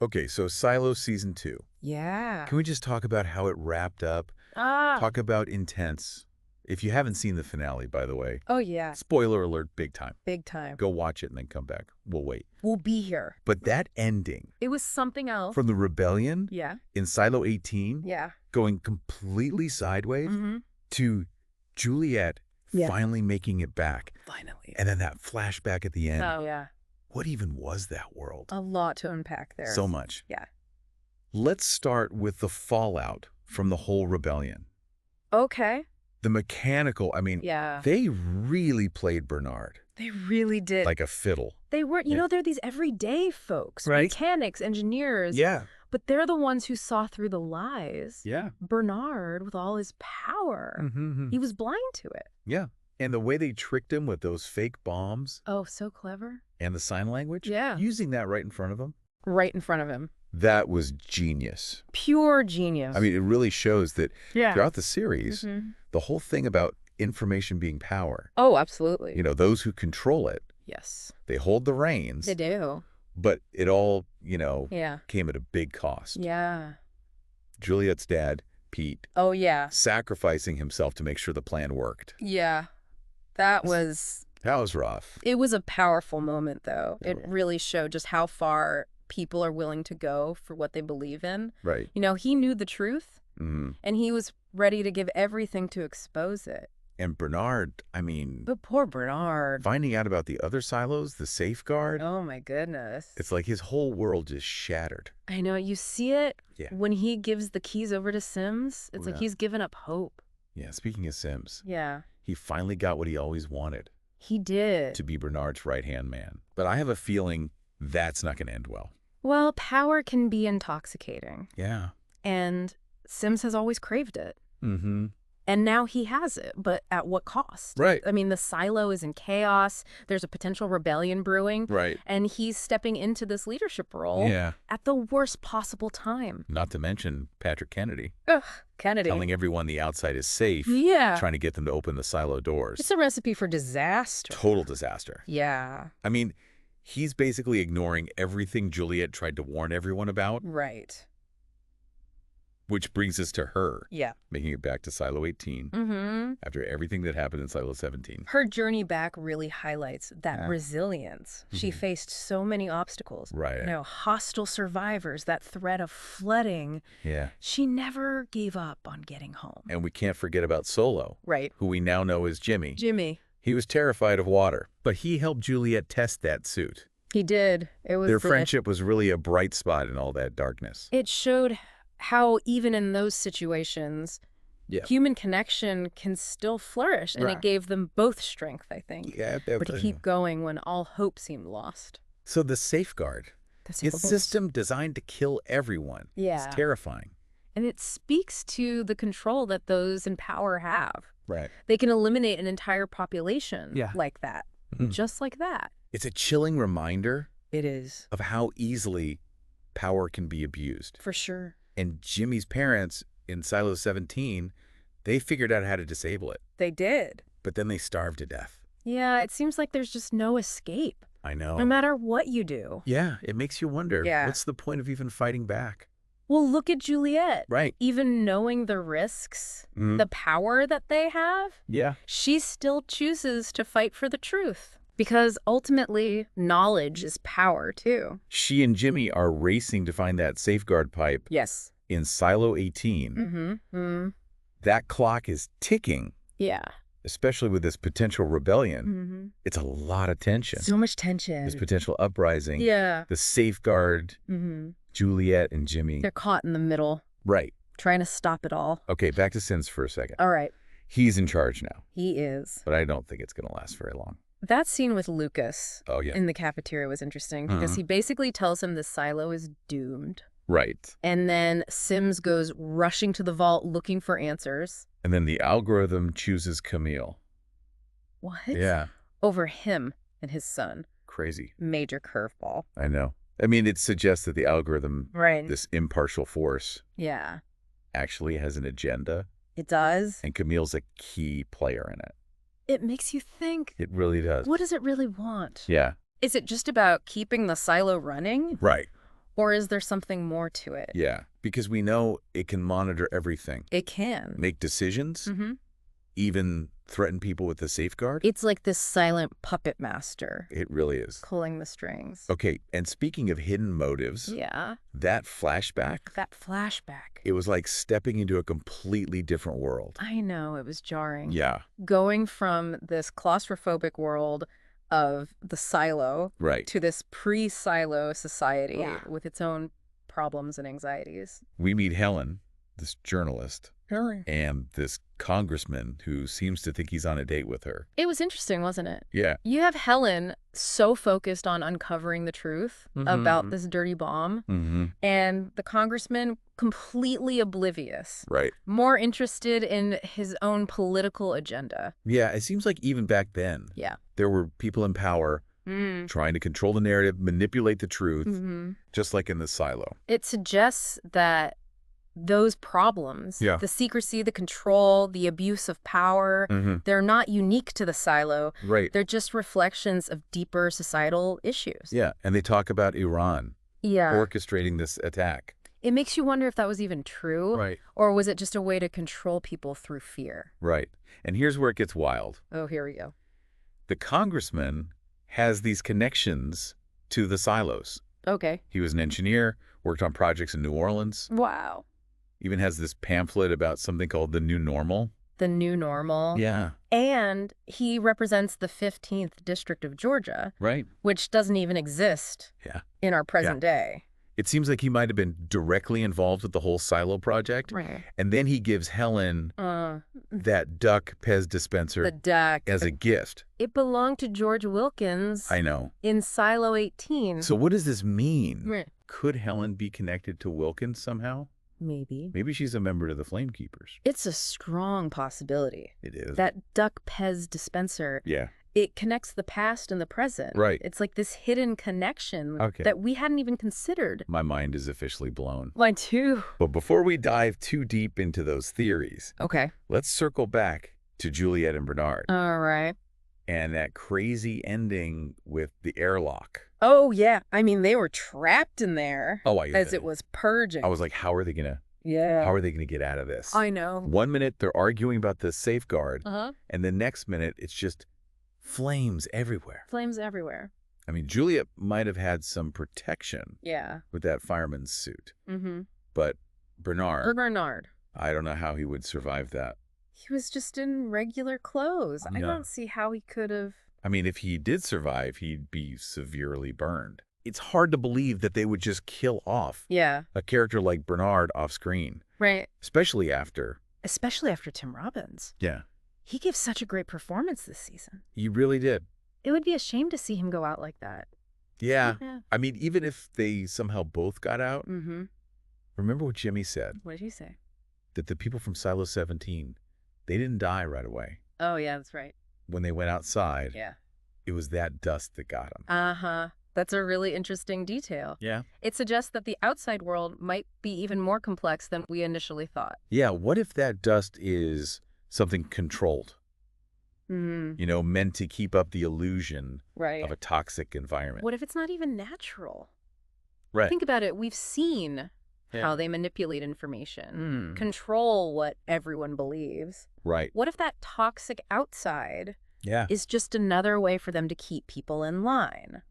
Okay, so Silo Season 2. Yeah. Can we just talk about how it wrapped up? Ah. Talk about intense. If you haven't seen the finale, by the way, Oh, yeah. spoiler alert, big time. Big time. Go watch it and then come back. We'll wait. We'll be here. But that ending It was something else. from the rebellion Yeah. in Silo 18 Yeah. going completely sideways Mm-hmm. to Juliet Yeah. finally making it back. Finally. And then that flashback at the end. Oh, yeah. What even was that world? A lot to unpack there. So much. Yeah. Let's start with the fallout from the whole rebellion. Okay. The mechanical, Yeah. they really played Bernard They really did. like a fiddle. They were, you Yeah. know, they're these everyday folks, Right. mechanics, engineers. Yeah. But they're the ones who saw through the lies. Yeah. Bernard, with all his power, Mm-hmm. he was blind to it. Yeah. And the way they tricked him with those fake bombs Oh, so clever. and the sign language, Yeah. using that right in front of him, Right in front of him. that was genius. Pure genius. I mean, it really shows that yeah. throughout the series, Mhm. the whole thing about information being power, Oh, absolutely. you know, those who control it, Yes. they hold the reins, They do. but it all, Yeah. came at a big cost. Yeah. Juliet's dad, Pete, Oh, yeah. sacrificing himself to make sure the plan worked. Yeah. That was... That was rough. It was a powerful moment, though. It Yeah. really showed just how far people are willing to go for what they believe in. Right. You know, he knew the truth, Mm-hmm. and he was ready to give everything to expose it. And Bernard, But poor Bernard. finding out about the other silos, the safeguard, Oh, my goodness. it's like his whole world just shattered. I know. You see it Yeah. when he gives the keys over to Sims. It's Oh, like yeah. he's given up hope. Yeah, speaking of Sims, Yeah. he finally got what he always wanted, He did. to be Bernard's right-hand man. But I have a feeling that's not going to end well. Well, power can be intoxicating, Yeah. and Sims has always craved it. Mm-hmm. And now he has it, but at what cost? Right. I mean, the silo is in chaos. There's a potential rebellion brewing. Right. And he's stepping into this leadership role Yeah. at the worst possible time. Not to mention Patrick Kennedy, Ugh, Kennedy. telling everyone the outside is safe, Yeah. trying to get them to open the silo doors. It's a recipe for disaster. Total disaster. Yeah. I mean, he's basically ignoring everything Juliet tried to warn everyone about, Right. which brings us to her, Yeah. making it back to Silo 18 Mm-hmm. after everything that happened in Silo 17. Her journey back really highlights that Yeah. resilience. She Mhm. faced so many obstacles. Right. You know, hostile survivors, that threat of flooding. Yeah. She never gave up on getting home. And we can't forget about Solo, Right. who we now know as Jimmy. Jimmy. He was terrified of water, but he helped Juliet test that suit. He did. It was Their friendship was really a bright spot in all that darkness. It showed how even in those situations, Yeah. human connection can still flourish, and Right. it gave them both strength, I think. Yeah. But to keep going when all hope seemed lost. So the safeguard, That's its system designed to kill everyone. Yeah. It's terrifying. And it speaks to the control that those in power have. Right. They can eliminate an entire population Yeah. like that, Mhm. just like that. It's a chilling reminder It is. of how easily power can be abused. For sure. And Jimmy's parents in Silo 17, they figured out how to disable it, They did. but then they starved to death. Yeah, it seems like there's just no escape, I know. no matter what you do. Yeah, it makes you wonder, Yeah. what's the point of even fighting back? Well, look at Juliet. Right. Even knowing the risks, Mhm. the power that they have, Yeah. she still chooses to fight for the truth. Because ultimately, knowledge is power, too. She and Jimmy are racing to find that safeguard pipe Yes. in Silo 18. Mm-hmm. That clock is ticking, Yeah. especially with this potential rebellion. Mm-hmm. It's a lot of tension. So much tension. This potential uprising, Yeah. the safeguard, Mm-hmm. Juliet and Jimmy. They're caught in the middle, Right. trying to stop it all. Okay, back to Sims for a second. All right. He's in charge now, He is. but I don't think it's going to last very long. That scene with Lucas Oh, yeah. in the cafeteria was interesting because he basically tells him the silo is doomed. Right. And then Sims goes rushing to the vault looking for answers. And then the algorithm chooses Camille. What? Yeah. Over him and his son. Crazy. Major curveball. I know. I mean, it suggests that the algorithm, Right. this impartial force, Yeah. actually has an agenda, It does. and Camille's a key player in it. It makes you think, It really does. what does it really want? Yeah. Is it just about keeping the silo running? Right. Or is there something more to it? Yeah, because we know it can monitor everything. It can. Make decisions, Mm-hmm. even threaten people with a safeguard. It's like this silent puppet master It really is. pulling the strings. Okay, and speaking of hidden motives, Yeah. that flashback, That flashback. it was like stepping into a completely different world. I know, it was jarring. Yeah, Going from this claustrophobic world of the silo right. to this pre-silo society Yeah. with its own problems and anxieties. We meet Helen, this journalist, Really? and this congressman who seems to think he's on a date with her. It was interesting, wasn't it? Yeah. You have Helen so focused on uncovering the truth about this dirty bomb, Mm-hmm. and the congressman completely oblivious, Right. more interested in his own political agenda. Yeah, it seems like even back then, Yeah. there were people in power trying to control the narrative, manipulate the truth, just like in the silo. It suggests that those problems, Yeah. the secrecy, the control, the abuse of power, they're not unique to the silo. Right. They're just reflections of deeper societal issues. Yeah, and they talk about Iran Yeah. orchestrating this attack. It makes you wonder if that was even true, Right. or was it just a way to control people through fear? Right. And here's where it gets wild. Oh, here we go. The congressman has these connections to the silos. Okay. He was an engineer, worked on projects in New Orleans, Wow. even has this pamphlet about something called the new normal. The new normal. Yeah. And he represents the 15th District of Georgia, Right. which doesn't even exist Yeah. in our present day. It seems like he might have been directly involved with the whole silo project. Right. And then he gives Helen that duck Pez dispenser The duck. as a gift. It belonged to George Wilkins I know. in Silo 18. So what does this mean? Right. Could Helen be connected to Wilkins somehow? Maybe. Maybe she's a member of the Flamekeepers. It's a strong possibility. It is. That duck Pez dispenser, Yeah. it connects the past and the present. Right. It's like this hidden connection Okay. that we hadn't even considered. My mind is officially blown. Mine too. But before we dive too deep into those theories, Okay. let's circle back to Juliet and Bernard All right. and that crazy ending with the airlock. Oh, yeah. I mean, they were trapped in there Oh, as it was purging. I was like, how are they gonna get out of this? I know. One minute they're arguing about the safeguard, Uh-huh. and the next minute it's just flames everywhere. Flames everywhere. I mean, Juliet might have had some protection Yeah. with that fireman's suit, Mm-hmm. but Bernard, Bernard. I don't know how he would survive that. He was just in regular clothes. I Yeah. don't see how he could have. I mean, if he did survive, he'd be severely burned. It's hard to believe that they would just kill off Yeah. a character like Bernard off screen, Right. especially after. Especially after Tim Robbins. Yeah, He gave such a great performance this season. he really did. It would be a shame to see him go out like that. Yeah. Yeah. I mean, even if they somehow both got out, Mm-hmm. remember what Jimmy said, What did he say? that the people from Silo 17, they didn't die right away. Oh, yeah, that's right. When they went outside, Yeah. it was that dust that got them. Uh-huh. That's a really interesting detail. Yeah. It suggests that the outside world might be even more complex than we initially thought. Yeah, what if that dust is something controlled? Mm-hmm. You know, meant to keep up the illusion Right. of a toxic environment. What if it's not even natural? Right. Think about it. We've seen Yeah. how they manipulate information, control what everyone believes. Right. What if that toxic outside Yeah. is just another way for them to keep people in line?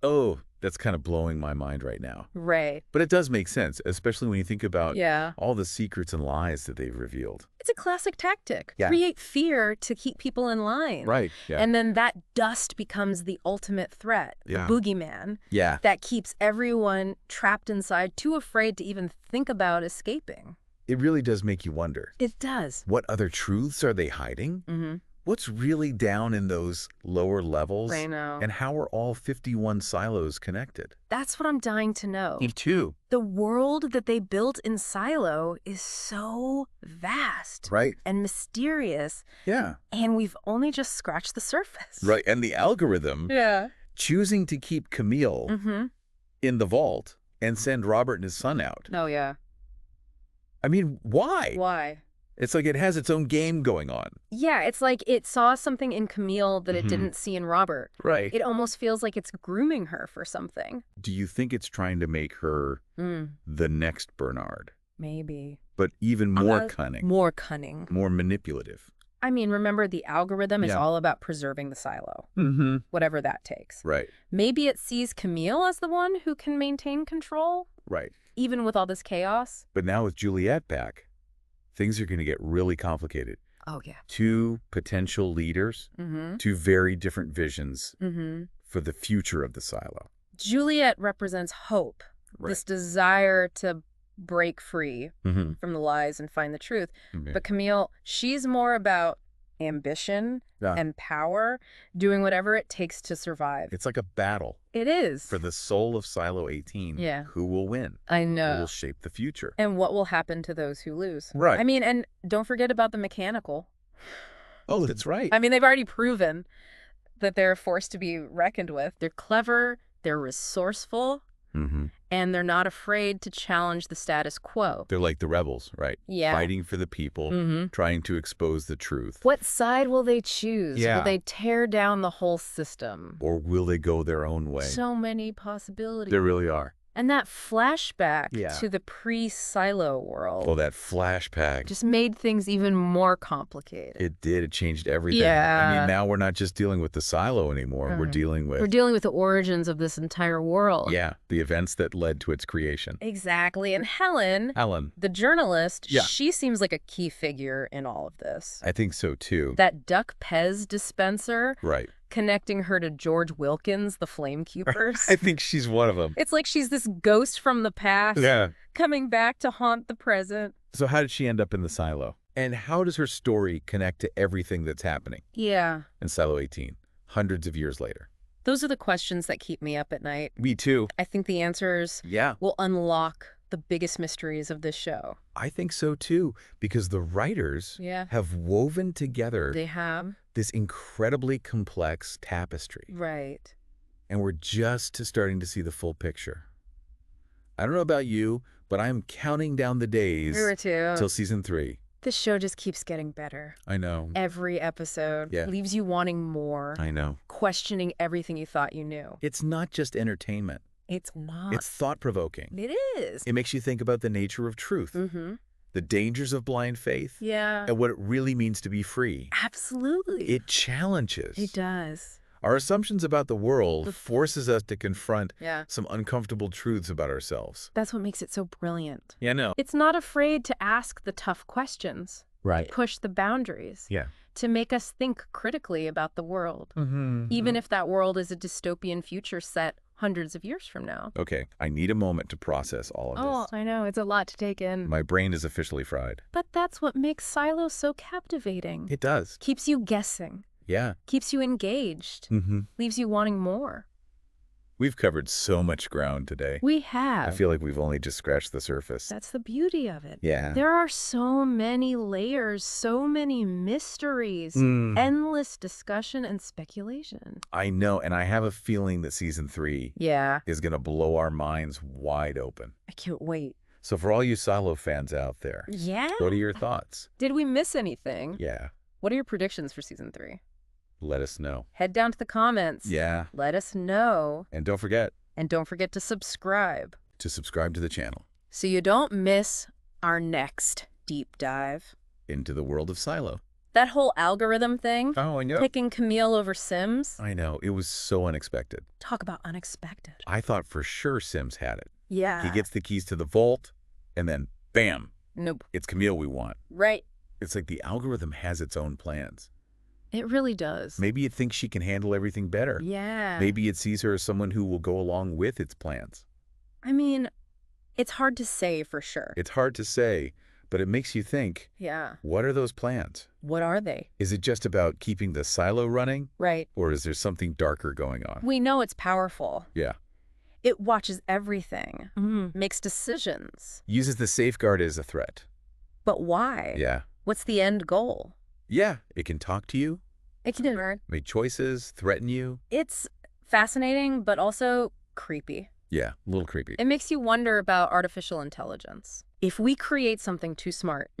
Oh, that's kind of blowing my mind right now. Right. But it does make sense, especially when you think about Yeah. all the secrets and lies that they've revealed. It's a classic tactic. Yeah. Create fear to keep people in line. Right. Yeah. And then that dust becomes the ultimate threat, Yeah. the boogeyman, yeah. that keeps everyone trapped inside, too afraid to even think about escaping. It really does make you wonder. It does. What other truths are they hiding? Mm-hmm. What's really down in those lower levels? I know. And how are all 51 silos connected? That's what I'm dying to know. Me too. The world that they built in Silo is so vast Right. and mysterious, Yeah. and we've only just scratched the surface. Right. And the algorithm Yeah. choosing to keep Camille Mm-hmm. in the vault and send Robert and his son out. Oh, yeah. I mean, why? Why? It's like it has its own game going on. Yeah, it's like it saw something in Camille that it Mhm. didn't see in Robert. Right. It almost feels like it's grooming her for something. Do you think it's trying to make her the next Bernard, Maybe. but even more cunning, More cunning. more manipulative? I mean, remember, the algorithm is Yeah. all about preserving the silo, Mm-hmm. whatever that takes. Right. Maybe it sees Camille as the one who can maintain control, Right. even with all this chaos. But now with Juliet back, things are going to get really complicated. Oh, yeah. Two potential leaders, Mm-hmm. two very different visions Mm-hmm. for the future of the silo. Juliet represents hope, Right. this desire to break free Mm-hmm. from the lies and find the truth. Okay. But Camille, she's more about ambition Yeah. and power, doing whatever it takes to survive. It's like a battle It is. for the soul of Silo 18. Yeah. Who will win? I Who know. will shape the future? And what will happen to those who lose? Right. I mean, and don't forget about the mechanical. Oh, that's right. I mean, they've already proven that they're a force to be reckoned with. They're clever, they're resourceful, Mm-hmm. and they're not afraid to challenge the status quo. They're like the rebels, right? Yeah. Fighting for the people, Mm-hmm. trying to expose the truth. What side will they choose? Yeah. Will they tear down the whole system? Or will they go their own way? So many possibilities. There really are. And that flashback Yeah. to the pre-silo world Oh, that flashback. just made things even more complicated. It did. It changed everything. Yeah. I mean, now we're not just dealing with the silo anymore. We're Mhm. dealing with, We're dealing with the origins of this entire world. yeah, the events that led to its creation. Exactly. And Helen, Alan, the journalist, Yeah. she seems like a key figure in all of this. I think so too. That Duck Pez dispenser, Right. connecting her to George Wilkins, the Flame Keepers. I think she's one of them. It's like she's this ghost from the past Yeah. coming back to haunt the present. So how did she end up in the silo? And how does her story connect to everything that's happening Yeah. in Silo 18, hundreds of years later? Those are the questions that keep me up at night. Me too. I think the answers Yeah. will unlock the biggest mysteries of this show. I think so too, because the writers Yeah. have woven together They have. this incredibly complex tapestry. Right. And we're just starting to see the full picture. I don't know about you, but I'm counting down the days Me too. till season 3. This show just keeps getting better. I know. Every episode Yeah. leaves you wanting more, I know. questioning everything you thought you knew. It's not just entertainment. It's not. It's thought-provoking. It is. It makes you think about the nature of truth, Mm-hmm. the dangers of blind faith, Yeah. and what it really means to be free. Absolutely. It challenges. It does. Our assumptions about the world forces us to confront Yeah. some uncomfortable truths about ourselves. That's what makes it so brilliant. Yeah, no. It's not afraid to ask the tough questions, Right. push the boundaries, Yeah. to make us think critically about the world, Mm-hmm. even if that world is a dystopian future set hundreds of years from now. Okay, I need a moment to process all of Oh, this. I know. It's a lot to take in. My brain is officially fried. But that's what makes Silo so captivating. It does. Keeps you guessing, Yeah. keeps you engaged, Mm-hmm. leaves you wanting more. We've covered so much ground today. We have. I feel like we've only just scratched the surface. That's the beauty of it. Yeah. There are so many layers, so many mysteries, Mm. endless discussion and speculation. I know, and I have a feeling that season 3 Yeah, is going to blow our minds wide open. I can't wait. So for all you Silo fans out there, Yeah? what are your thoughts? Did we miss anything? Yeah, What are your predictions for season 3? let us know. Head down to the comments. Yeah, Let us know. and don't forget And don't forget to subscribe to subscribe to the channel, so you don't miss our next deep dive. Into the World of Silo. That whole algorithm thing, Oh, I know. picking Camille over Sims, I know. It was so unexpected. talk about unexpected. I thought for sure Sims had it. Yeah. He gets the keys to the vault, and then, bam, Nope. it's Camille we want. Right. It's like the algorithm has its own plans. It really does. Maybe it thinks she can handle everything better. Yeah. Maybe it sees her as someone who will go along with its plans. I mean, it's hard to say for sure. It's hard to say, but it makes you think, Yeah. what are those plans? What are they? Is it just about keeping the silo running, Right. or is there something darker going on? We know it's powerful. Yeah. It watches everything, makes decisions. Uses the safeguard as a threat. But why? Yeah. What's the end goal? Yeah, it can talk to you, It can. make choices, threaten you. It's fascinating, but also creepy. Yeah, a little creepy. It makes you wonder about artificial intelligence. If we create something too smart,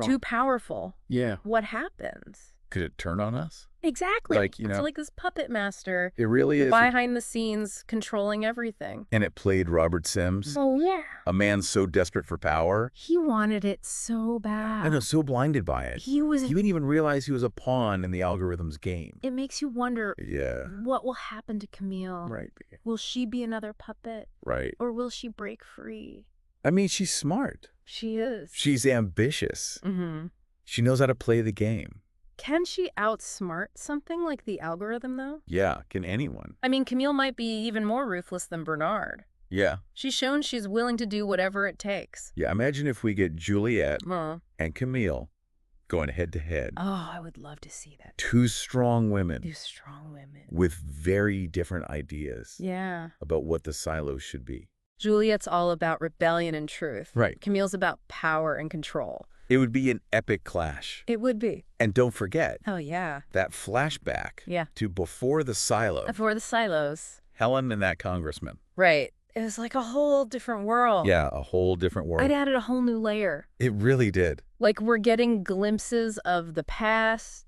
Too powerful. Yeah. What happens? Could it turn on us? Exactly. Like, you know. It's like this puppet master It really is. behind the scenes controlling everything. And it played Robert Sims. Oh, yeah. A man so desperate for power. He wanted it so bad. I know, so blinded by it. He was... He wouldn't even realize he was a pawn in the algorithm's game. It makes you wonder, Yeah. what will happen to Camille? Right. Will she be another puppet? Right. Or will she break free? I mean, she's smart. She is. She's ambitious. Mm-hmm. She knows how to play the game. Can she outsmart something like the algorithm, though? Yeah, can anyone? I mean, Camille might be even more ruthless than Bernard. Yeah. She's shown she's willing to do whatever it takes. Yeah, imagine if we get Juliet and Camille going head to head. Oh, I would love to see that. Two strong women. Two strong women. With very different ideas. Yeah. About what the silos should be. Juliet's all about rebellion and truth. Right. Camille's about power and control. It would be an epic clash. It would be. And don't forget. Oh, yeah. That flashback. Yeah. To before the silo. Before the silos. Helen and that congressman. Right. It was like a whole different world. Yeah, a whole different world. It added a whole new layer. It really did. Like we're getting glimpses of the past,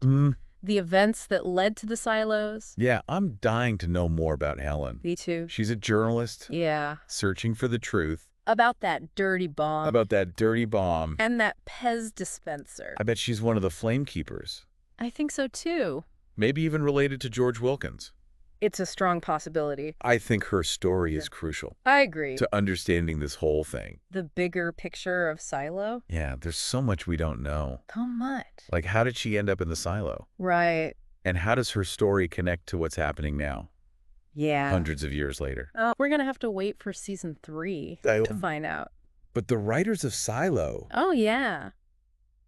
the events that led to the silos. Yeah, I'm dying to know more about Helen. Me too. She's a journalist. Yeah. Searching for the truth. About that dirty bomb. About that dirty bomb. And that Pez dispenser. I bet she's one of the flame keepers. I think so too. Maybe even related to George Wilkins. It's a strong possibility. I think her story is crucial. I agree. To understanding this whole thing. The bigger picture of Silo? Yeah, there's so much we don't know. So much. Like, how did she end up in the silo? Right. And how does her story connect to what's happening now? Yeah. Hundreds of years later. We're going to have to wait for season 3 to find out. But the writers of Silo... Oh, yeah.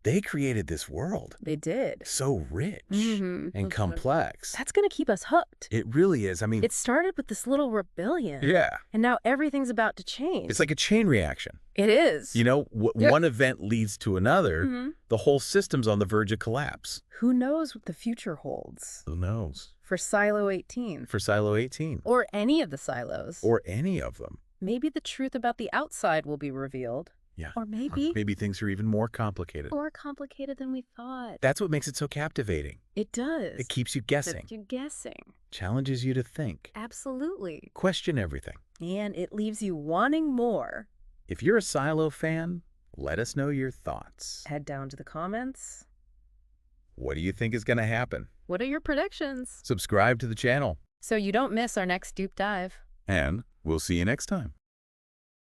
They created this world. They did. So rich and complex. That's going to keep us hooked. It really is. I mean... It started with this little rebellion. Yeah. And now everything's about to change. It's like a chain reaction. It is. You know, one event leads to another. The whole system's on the verge of collapse. Who knows what the future holds? Who knows? For Silo 18. For Silo 18. Or any of the silos. Or any of them. Maybe the truth about the outside will be revealed. Yeah. Or maybe things are even more complicated. More complicated than we thought. That's what makes it so captivating. It does. It keeps you guessing. Keeps you guessing. Challenges you to think. Absolutely. Question everything. And it leaves you wanting more. If you're a Silo fan, let us know your thoughts. Head down to the comments. What do you think is going to happen? What are your predictions? Subscribe to the channel. So you don't miss our next deep dive. And we'll see you next time.